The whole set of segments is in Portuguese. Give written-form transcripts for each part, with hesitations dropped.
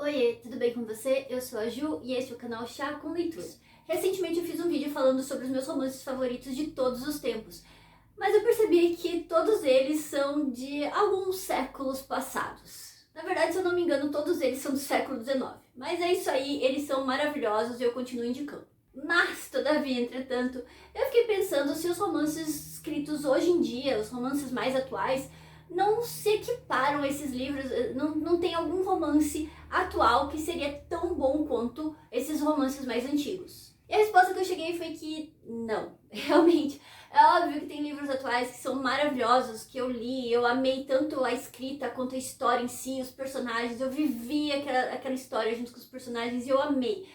Oiê, tudo bem com você? Eu sou a Ju e esse é o canal Chá com Leitura. Recentemente eu fiz um vídeo falando sobre os meus romances favoritos de todos os tempos, mas eu percebi que todos eles são de alguns séculos passados. Na verdade, se eu não me engano, todos eles são do século XIX. Mas é isso aí, eles são maravilhosos e eu continuo indicando. Mas, todavia, entretanto, eu fiquei pensando se os romances escritos hoje em dia, os romances mais atuais, não se equiparam a esses livros, não tem algum romance atual que seria tão bom quanto esses romances mais antigos. E a resposta que eu cheguei foi que não, realmente. É óbvio que tem livros atuais que são maravilhosos, que eu li, eu amei tanto a escrita quanto a história em si, os personagens, eu vivi aquela história junto com os personagens e eu amei,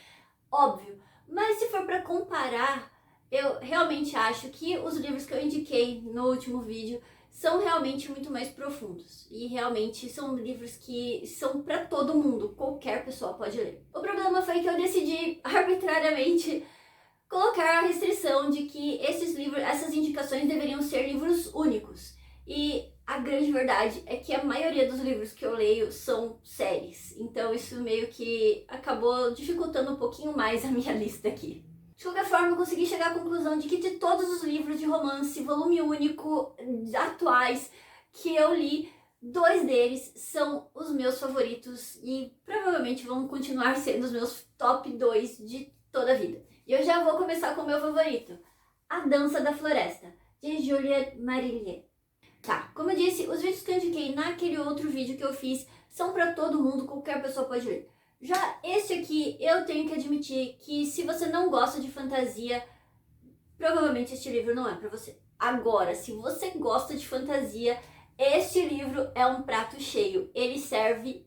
óbvio. Mas se for para comparar, eu realmente acho que os livros que eu indiquei no último vídeo são realmente muito mais profundos. E realmente são livros que são para todo mundo, qualquer pessoa pode ler. O problema foi que eu decidi arbitrariamente colocar a restrição de que esses livros, essas indicações deveriam ser livros únicos. E a grande verdade é que a maioria dos livros que eu leio são séries. Então isso meio que acabou dificultando um pouquinho mais a minha lista aqui. De qualquer forma, eu consegui chegar à conclusão de que de todos os livros de romance, volume único, atuais, que eu li, 2 deles são os meus favoritos e provavelmente vão continuar sendo os meus top 2 de toda a vida. E eu já vou começar com o meu favorito, A Dança da Floresta, de Juliette Marillier. Tá, como eu disse, os vídeos que eu indiquei naquele outro vídeo que eu fiz são pra todo mundo, qualquer pessoa pode ler. Já esse aqui, eu tenho que admitir que se você não gosta de fantasia, provavelmente este livro não é pra você. Agora, se você gosta de fantasia, este livro é um prato cheio. Ele serve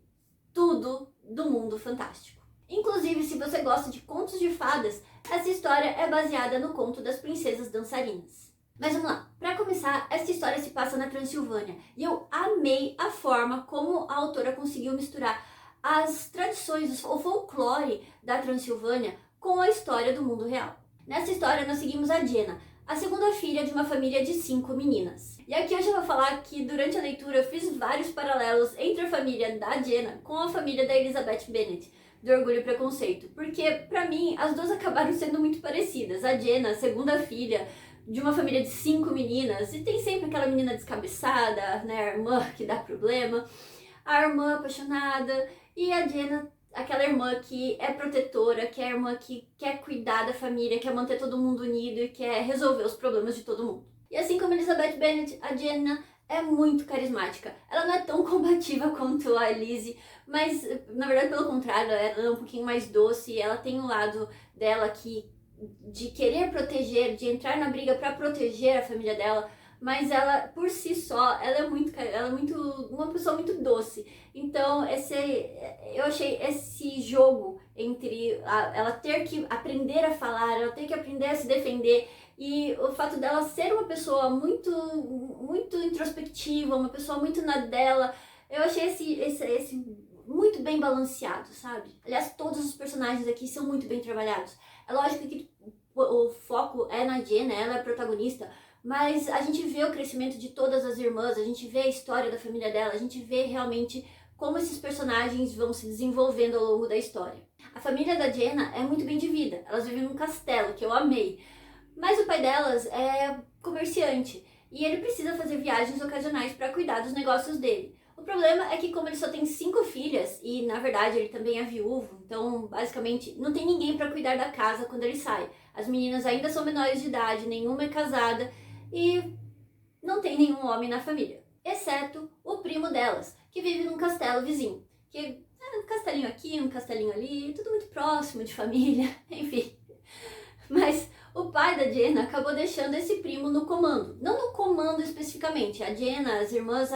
tudo do mundo fantástico. Inclusive, se você gosta de contos de fadas, essa história é baseada no conto das princesas dançarinas. Mas vamos lá, para começar, essa história se passa na Transilvânia e eu amei a forma como a autora conseguiu misturar as tradições, o folclore da Transilvânia com a história do mundo real. Nessa história nós seguimos a Jenna, a segunda filha de uma família de 5 meninas. E aqui eu já vou falar que durante a leitura eu fiz vários paralelos entre a família da Jenna com a família da Elizabeth Bennet, do Orgulho e Preconceito, porque pra mim as duas acabaram sendo muito parecidas. A Jenna, a segunda filha de uma família de 5 meninas, e tem sempre aquela menina descabeçada, né, a irmã que dá problema, a irmã apaixonada, e a Jenna, aquela irmã que é protetora, que é a irmã que quer cuidar da família, quer manter todo mundo unido e quer resolver os problemas de todo mundo. E assim como Elizabeth Bennet, a Jenna é muito carismática. Ela não é tão combativa quanto a Elise, mas na verdade pelo contrário, ela é um pouquinho mais doce, ela tem um lado dela que de querer proteger, de entrar na briga para proteger a família dela, mas ela por si só, ela é muito uma pessoa muito doce. Então eu achei esse jogo entre ela ter que aprender a falar, ela ter que aprender a se defender e o fato dela ser uma pessoa muito introspectiva, uma pessoa muito na dela, eu achei esse muito bem balanceado, sabe? Aliás, todos os personagens aqui são muito bem trabalhados. É lógico que o foco é na Jenna, ela é a protagonista, mas a gente vê o crescimento de todas as irmãs, a gente vê a história da família dela, a gente vê realmente como esses personagens vão se desenvolvendo ao longo da história. A família da Jenna é muito bem de vida, elas vivem num castelo, que eu amei, mas o pai delas é comerciante e ele precisa fazer viagens ocasionais para cuidar dos negócios dele. O problema é que como ele só tem 5 filhas e na verdade ele também é viúvo, então basicamente não tem ninguém para cuidar da casa quando ele sai. As meninas ainda são menores de idade, nenhuma é casada e não tem nenhum homem na família, exceto o primo delas, que vive num castelo vizinho, que é um castelinho aqui, um castelinho ali, tudo muito próximo de família, enfim. Mas o pai da Jenna acabou deixando esse primo no comando. Não no comando especificamente. A Jenna, as irmãs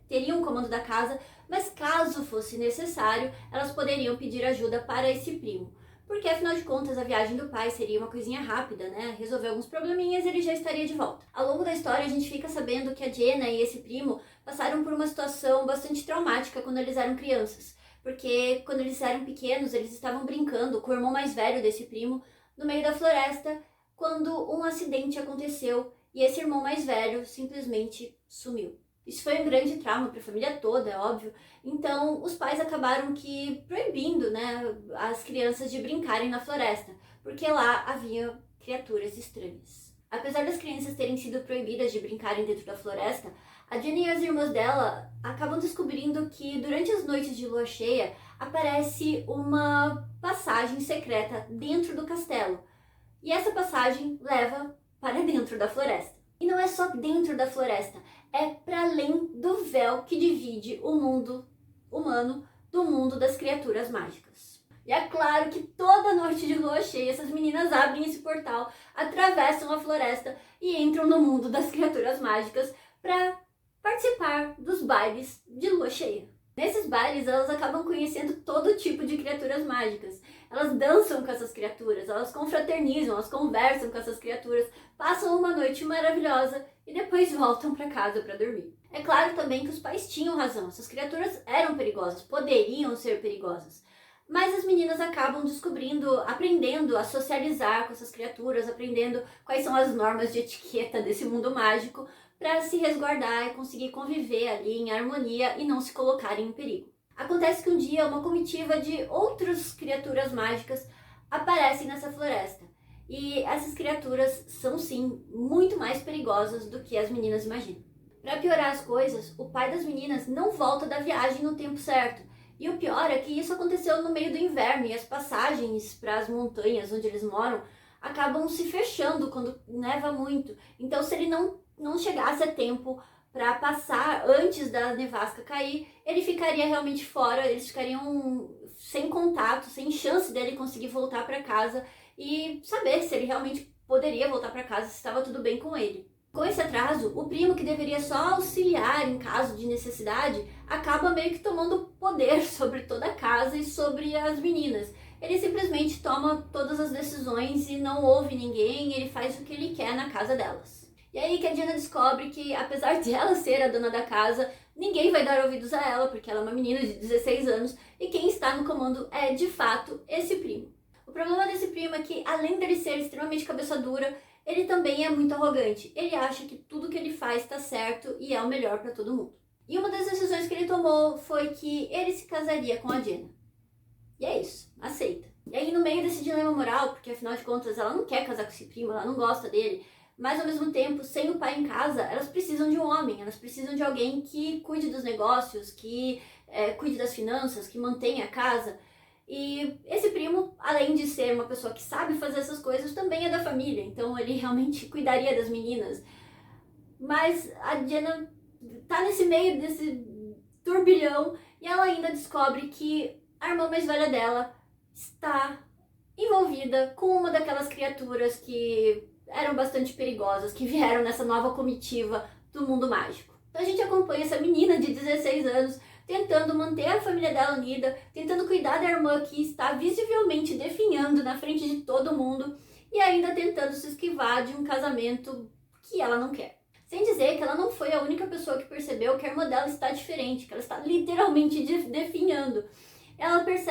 teriam o comando da casa, mas caso fosse necessário, elas poderiam pedir ajuda para esse primo. Porque afinal de contas a viagem do pai seria uma coisinha rápida, né? Resolver alguns probleminhas e ele já estaria de volta. Ao longo da história a gente fica sabendo que a Jenna e esse primo passaram por uma situação bastante traumática quando eles eram crianças. Porque quando eles eram pequenos eles estavam brincando com o irmão mais velho desse primo no meio da floresta, quando um acidente aconteceu e esse irmão mais velho simplesmente sumiu. Isso foi um grande trauma para a família toda, é óbvio. Então, os pais acabaram proibindo, né, as crianças de brincarem na floresta, porque lá havia criaturas estranhas. Apesar das crianças terem sido proibidas de brincarem dentro da floresta, a Jenny e as irmãs dela acabam descobrindo que durante as noites de lua cheia aparece uma passagem secreta dentro do castelo. E essa passagem leva para dentro da floresta. E não é só dentro da floresta, é para além do véu que divide o mundo humano do mundo das criaturas mágicas. E é claro que toda noite de lua cheia essas meninas abrem esse portal, atravessam a floresta e entram no mundo das criaturas mágicas para participar dos bailes de lua cheia. Nesses bailes elas acabam conhecendo todo tipo de criaturas mágicas. Elas dançam com essas criaturas, elas confraternizam, elas conversam com essas criaturas, passam uma noite maravilhosa e depois voltam para casa para dormir. É claro também que os pais tinham razão, essas criaturas eram perigosas, poderiam ser perigosas. Mas as meninas acabam descobrindo, aprendendo a socializar com essas criaturas, aprendendo quais são as normas de etiqueta desse mundo mágico para se resguardar e conseguir conviver ali em harmonia e não se colocarem em perigo. Acontece que um dia uma comitiva de outras criaturas mágicas aparecem nessa floresta. E essas criaturas são sim muito mais perigosas do que as meninas imaginam. Para piorar as coisas, o pai das meninas não volta da viagem no tempo certo. E o pior é que isso aconteceu no meio do inverno e as passagens para as montanhas onde eles moram acabam se fechando quando neva muito. Então, se ele não chegasse a tempo para passar antes da nevasca cair, ele ficaria realmente fora, eles ficariam sem contato, sem chance dele conseguir voltar para casa e saber se ele realmente poderia voltar para casa, se estava tudo bem com ele. Com esse atraso, o primo, que deveria só auxiliar em caso de necessidade, acaba meio que tomando poder sobre toda a casa e sobre as meninas. Ele simplesmente toma todas as decisões e não ouve ninguém, ele faz o que ele quer na casa delas. E aí que a Diana descobre que, apesar de ela ser a dona da casa, ninguém vai dar ouvidos a ela, porque ela é uma menina de 16 anos e quem está no comando é, de fato, esse primo. O problema desse primo é que, além dele ser extremamente cabeça dura, ele também é muito arrogante. Ele acha que tudo que ele faz está certo e é o melhor para todo mundo. E uma das decisões que ele tomou foi que ele se casaria com a Jenna. E é isso, aceita. E aí, no meio desse dilema moral, porque afinal de contas ela não quer casar com esse primo, ela não gosta dele, mas ao mesmo tempo, sem o pai em casa, elas precisam de um homem, elas precisam de alguém que cuide dos negócios, que cuide das finanças, que mantenha a casa. E esse primo, além de ser uma pessoa que sabe fazer essas coisas, também é da família, então ele realmente cuidaria das meninas. Mas a Jenna tá nesse meio desse turbilhão e ela ainda descobre que a irmã mais velha dela está envolvida com uma daquelas criaturas que eram bastante perigosas, que vieram nessa nova comitiva do mundo mágico. Então a gente acompanha essa menina de 16 anos tentando manter a família dela unida, tentando cuidar da irmã que está visivelmente definhando na frente de todo mundo e ainda tentando se esquivar de um casamento que ela não quer. Sem dizer que ela não foi a única pessoa que percebeu que a irmã dela está diferente, que ela está literalmente definhando.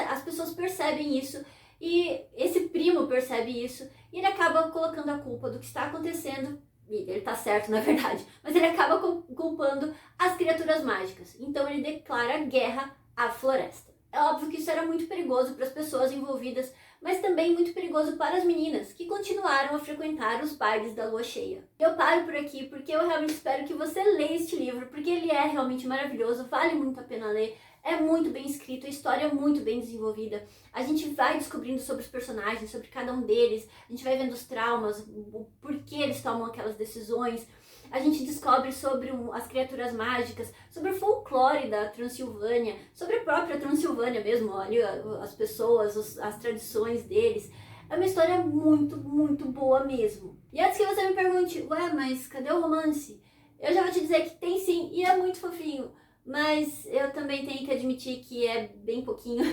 As pessoas percebem isso e esse primo percebe isso e ele acaba colocando a culpa do que está acontecendo, e ele tá certo na verdade, mas ele acaba culpando as criaturas mágicas. Então ele declara guerra à floresta. É óbvio que isso era muito perigoso para as pessoas envolvidas, mas também muito perigoso para as meninas, que continuaram a frequentar os bailes da lua cheia. Eu paro por aqui porque eu realmente espero que você leia este livro, porque ele é realmente maravilhoso, vale muito a pena ler. É muito bem escrito, a história é muito bem desenvolvida. A gente vai descobrindo sobre os personagens, sobre cada um deles. A gente vai vendo os traumas, o porquê eles tomam aquelas decisões. A gente descobre sobre as criaturas mágicas, sobre o folclore da Transilvânia, sobre a própria Transilvânia mesmo, ali, as pessoas, as tradições deles. É uma história muito, muito boa mesmo. E antes que você me pergunte, ué, mas cadê o romance? Eu já vou te dizer que tem sim, e é muito fofinho. Mas eu também tenho que admitir que é bem pouquinho.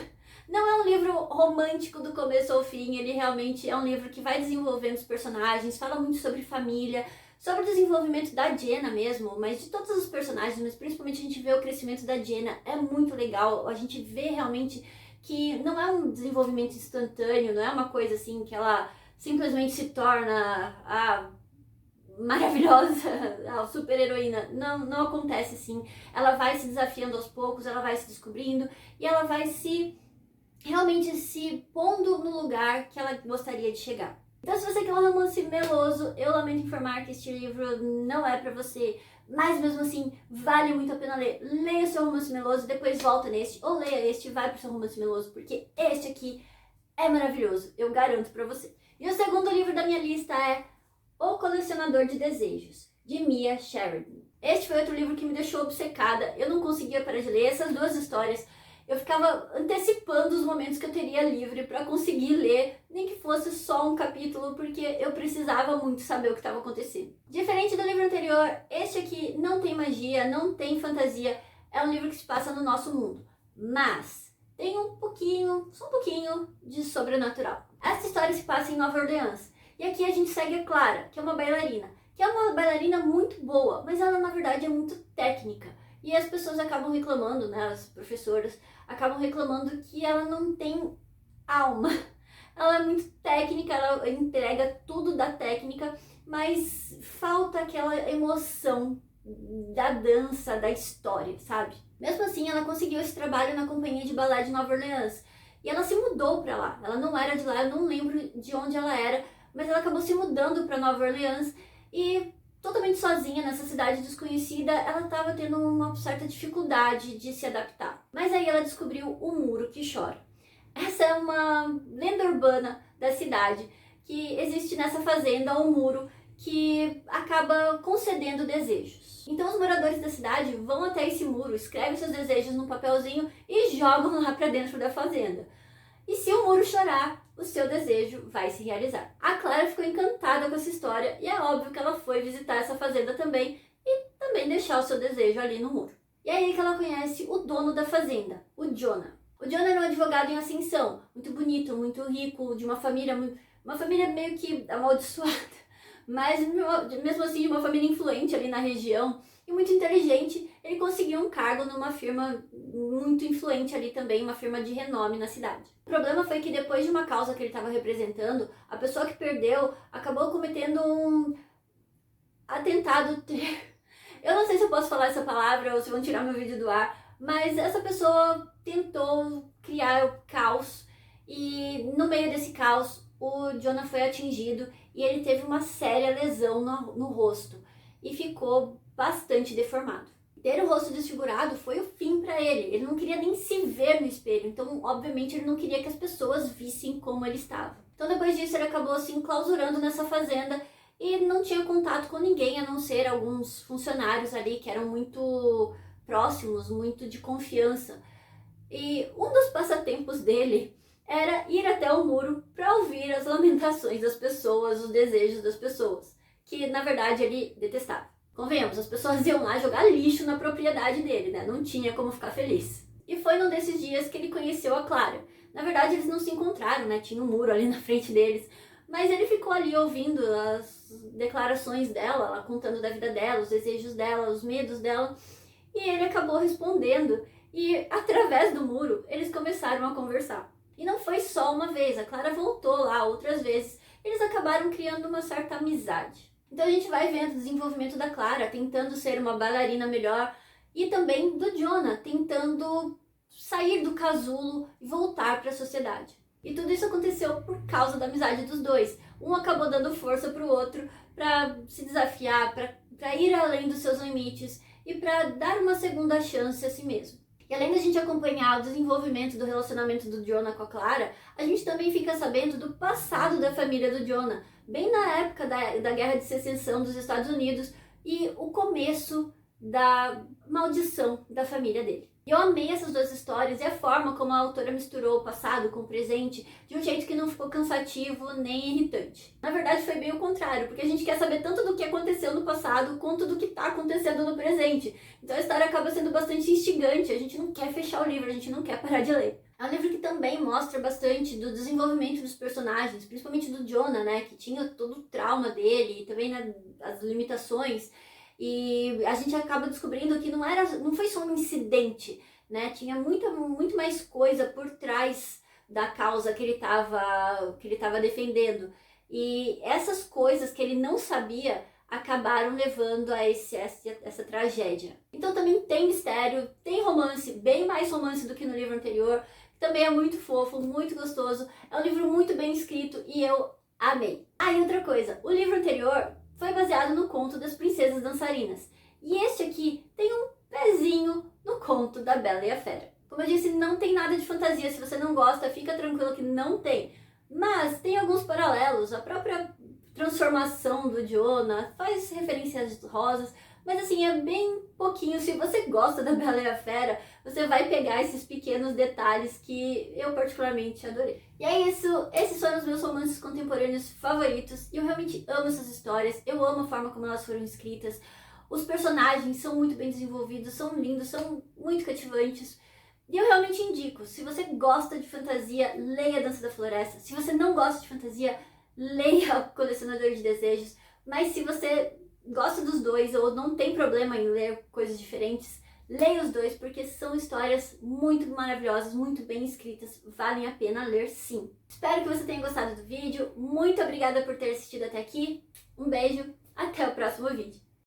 Não é um livro romântico do começo ao fim, ele realmente é um livro que vai desenvolvendo os personagens, fala muito sobre família, sobre o desenvolvimento da Jenna mesmo, mas de todos os personagens, mas principalmente a gente vê o crescimento da Jenna, é muito legal, a gente vê realmente que não é um desenvolvimento instantâneo, não é uma coisa assim que ela simplesmente se torna maravilhosa, a super heroína, não acontece assim. Ela vai se desafiando aos poucos, ela vai se descobrindo e ela vai realmente se pondo no lugar que ela gostaria de chegar. Então, se você quer um romance meloso, eu lamento informar que este livro não é pra você, mas mesmo assim, vale muito a pena ler. Leia o seu romance meloso, depois volta neste, ou leia este e vai pro seu romance meloso, porque este aqui é maravilhoso, eu garanto pra você. E o segundo livro da minha lista é O Colecionador de Desejos, de Mia Sheridan. Este foi outro livro que me deixou obcecada, eu não conseguia parar de ler essas duas histórias. Eu ficava antecipando os momentos que eu teria livre para conseguir ler, nem que fosse só um capítulo, porque eu precisava muito saber o que estava acontecendo. Diferente do livro anterior, este aqui não tem magia, não tem fantasia, é um livro que se passa no nosso mundo, mas tem só um pouquinho de sobrenatural. Essa história se passa em Nova Orleans, e aqui a gente segue a Clara, que é uma bailarina muito boa, mas ela na verdade é muito técnica. E as pessoas acabam reclamando, né, as professoras acabam reclamando que ela não tem alma. Ela é muito técnica, ela entrega tudo da técnica, mas falta aquela emoção da dança, da história, sabe? Mesmo assim, ela conseguiu esse trabalho na companhia de balé de Nova Orleans. E ela se mudou pra lá. Ela não era de lá, eu não lembro de onde ela era, mas ela acabou se mudando pra Nova Orleans e totalmente sozinha nessa cidade desconhecida, ela estava tendo uma certa dificuldade de se adaptar. Mas aí ela descobriu o Muro que Chora. Essa é uma lenda urbana da cidade, que existe nessa fazenda um muro que acaba concedendo desejos. Então os moradores da cidade vão até esse muro, escrevem seus desejos num papelzinho e jogam lá pra dentro da fazenda. E se o muro chorar, o seu desejo vai se realizar. A Clara ficou encantada com essa história e é óbvio que ela foi visitar essa fazenda também e também deixar o seu desejo ali no muro. E é aí que ela conhece o dono da fazenda, o Jonah. O Jonah era um advogado em ascensão, muito bonito, muito rico, de uma família meio que amaldiçoada, mas mesmo assim de uma família influente ali na região e muito inteligente. Ele conseguiu um cargo numa firma muito influente ali também, uma firma de renome na cidade. O problema foi que depois de uma causa que ele estava representando, a pessoa que perdeu acabou cometendo um atentado. Eu não sei se eu posso falar essa palavra ou se vão tirar meu vídeo do ar, mas essa pessoa tentou criar o caos e no meio desse caos o Jonah foi atingido e ele teve uma séria lesão no rosto e ficou bastante deformado. Ter o rosto desfigurado foi o fim para ele. Ele não queria nem se ver no espelho, então obviamente ele não queria que as pessoas vissem como ele estava. Então depois disso ele acabou se enclausurando nessa fazenda e não tinha contato com ninguém, a não ser alguns funcionários ali que eram muito próximos, muito de confiança. E um dos passatempos dele era ir até o muro para ouvir as lamentações das pessoas, os desejos das pessoas, que na verdade ele detestava. Convenhamos, as pessoas iam lá jogar lixo na propriedade dele, né? Não tinha como ficar feliz. E foi num desses dias que ele conheceu a Clara. Na verdade, eles não se encontraram, né? Tinha um muro ali na frente deles. Mas ele ficou ali ouvindo as declarações dela, ela contando da vida dela, os desejos dela, os medos dela. E ele acabou respondendo. E através do muro, eles começaram a conversar. E não foi só uma vez, a Clara voltou lá outras vezes. Eles acabaram criando uma certa amizade. Então a gente vai vendo o desenvolvimento da Clara, tentando ser uma bailarina melhor, e também do Jonah, tentando sair do casulo e voltar para a sociedade. E tudo isso aconteceu por causa da amizade dos dois. Um acabou dando força para o outro, para se desafiar, para ir além dos seus limites e para dar uma segunda chance a si mesmo. E além da gente acompanhar o desenvolvimento do relacionamento do Jonah com a Clara, a gente também fica sabendo do passado da família do Jonah, bem na época da Guerra de Secessão dos Estados Unidos e o começo da maldição da família dele. E eu amei essas duas histórias e a forma como a autora misturou o passado com o presente de um jeito que não ficou cansativo nem irritante. Na verdade foi bem o contrário, porque a gente quer saber tanto do que aconteceu no passado quanto do que está acontecendo no presente. Então a história acaba sendo bastante instigante, a gente não quer fechar o livro, a gente não quer parar de ler. É um livro que também mostra bastante do desenvolvimento dos personagens, principalmente do Jonah, né, que tinha todo o trauma dele e também, né, as limitações. E a gente acaba descobrindo que não foi só um incidente, né? Tinha muito mais coisa por trás da causa que ele estava defendendo. E essas coisas que ele não sabia acabaram levando a essa tragédia. Então também tem mistério, tem romance, bem mais romance do que no livro anterior. Também é muito fofo, muito gostoso. É um livro muito bem escrito e eu amei. Ah, e outra coisa, o livro anterior foi baseado no conto das princesas dançarinas. E este aqui tem um pezinho no conto da Bela e a Fera. Como eu disse, não tem nada de fantasia. Se você não gosta, fica tranquilo que não tem. Mas tem alguns paralelos. A própria transformação do Jonah faz referências rosas. Mas assim, é bem pouquinho. Se você gosta da Bela e a Fera, você vai pegar esses pequenos detalhes que eu particularmente adorei. E é isso. Esses foram os meus romances contemporâneos favoritos. E eu realmente amo essas histórias. Eu amo a forma como elas foram escritas. Os personagens são muito bem desenvolvidos, são lindos, são muito cativantes. E eu realmente indico, se você gosta de fantasia, leia Dança da Floresta. Se você não gosta de fantasia, leia Colecionador de Desejos. Mas se você gosta dos dois ou não tem problema em ler coisas diferentes, leia os dois, porque são histórias muito maravilhosas, muito bem escritas, valem a pena ler sim. Espero que você tenha gostado do vídeo, muito obrigada por ter assistido até aqui, um beijo, até o próximo vídeo.